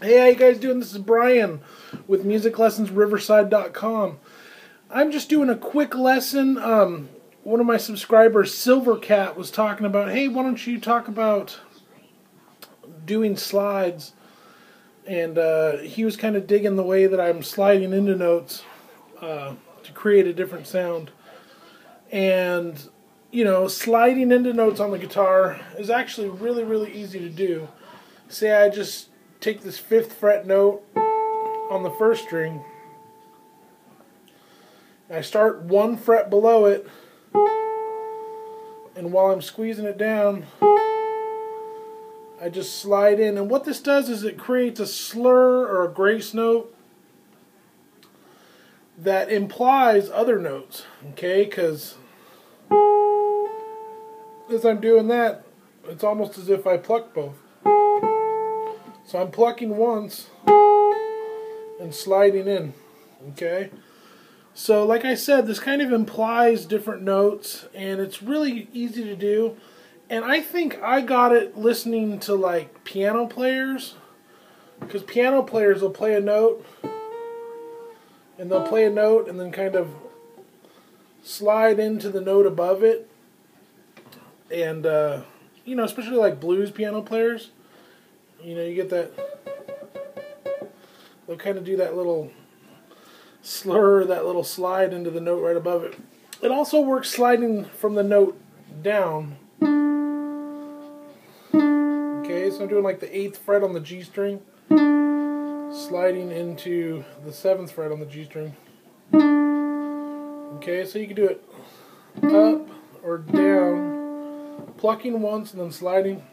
Hey, how you guys doing? This is Brian with musiclessonsriverside.com. I'm just doing a quick lesson. One of my subscribers, Silvercat, was talking about, hey, why don't you talk about doing slides? And he was kind of digging the way that I'm sliding into notes to create a different sound. And, you know, sliding into notes on the guitar is actually really, really easy to do. Say I just take this 5th fret note on the 1st string. I start 1 fret below it, and while I'm squeezing it down, I just slide in. And what this does is it creates a slur or a grace note that implies other notes, okay? Because as I'm doing that, it's almost as if I pluck both. So I'm plucking once and sliding in, okay? So like I said, this kind of implies different notes, and it's really easy to do. And I think I got it listening to like piano players, because piano players will play a note, and they'll play a note and then kind of slide into the note above it. And, you know, especially like blues piano players, you know, you get that, they'll kind of do that little slur, that little slide into the note right above it. It also works sliding from the note down. Okay, so I'm doing like the 8th fret on the G string, sliding into the 7th fret on the G string. Okay, so you can do it up or down, plucking once and then sliding.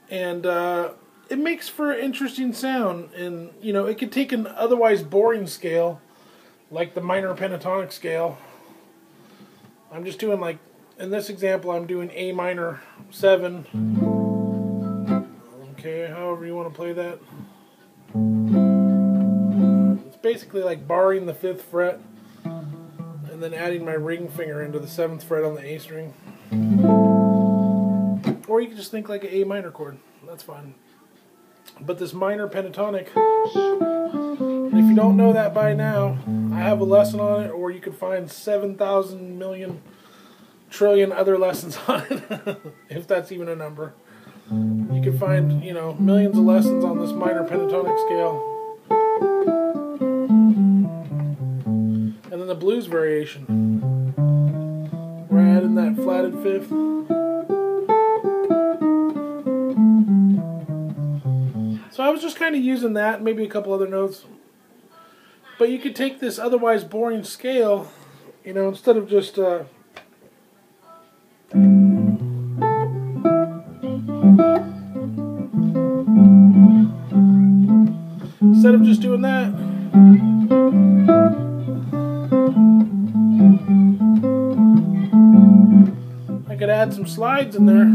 And it makes for an interesting sound. And, you know, it could take an otherwise boring scale, like the minor pentatonic scale. I'm just doing, like, in this example, I'm doing A minor 7. Okay, however you want to play that. It's basically like barring the 5th fret and then adding my ring finger into the 7th fret on the A string. Or you can just think like an A minor chord. That's fine. But this minor pentatonic, and if you don't know that by now, I have a lesson on it, or you could find 7,000 million trillion other lessons on it, if that's even a number. You can find, you know, millions of lessons on this minor pentatonic scale. And then the blues variation, where I add in that flatted 5th. So I was just kind of using that, maybe a couple other notes. But you could take this otherwise boring scale, you know, instead of just doing that, I could add some slides in there.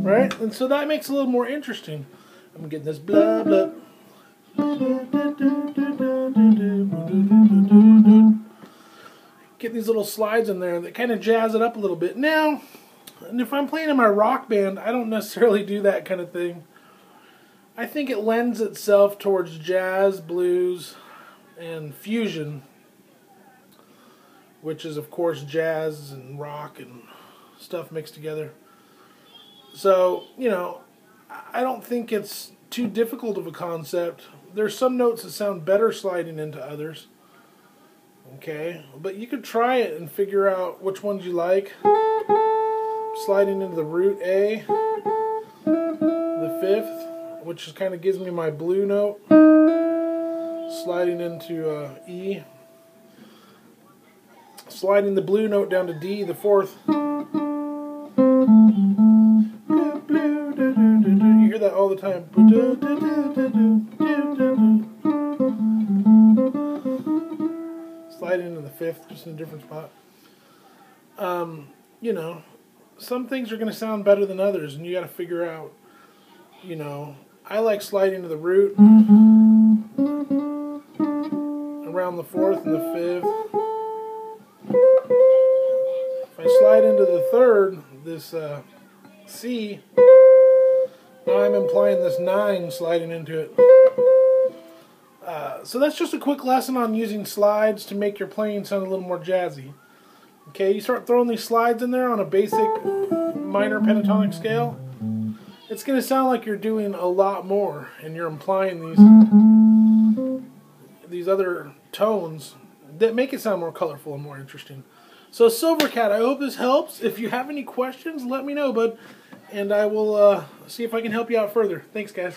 Right? And so that makes it a little more interesting. I'm getting this blah blah. Get these little slides in there that kind of jazz it up a little bit. Now, and if I'm playing in my rock band, I don't necessarily do that kind of thing. I think it lends itself towards jazz, blues, and fusion, which is, of course, jazz and rock and stuff mixed together. So, you know, I don't think it's too difficult of a concept. There's some notes that sound better sliding into others. Okay, but you could try it and figure out which ones you like. Sliding into the root A, the 5th, which kind of gives me my blue note. sliding into E, sliding the blue note down to D, the fourth. You hear that all the time. Slide into the fifth, just in a different spot. You know, some things are going to sound better than others, and you got to figure out, you know, I like sliding to the root around the fourth and the fifth. If I slide into the third, this C, now I'm implying this 9 sliding into it. So that's just a quick lesson on using slides to make your playing sound a little more jazzy. Okay, you start throwing these slides in there on a basic minor pentatonic scale, it's going to sound like you're doing a lot more, and you're implying these other tones that make it sound more colorful and more interesting. So Silvercat, I hope this helps. If you have any questions, let me know, bud, and I will see if I can help you out further. Thanks, guys.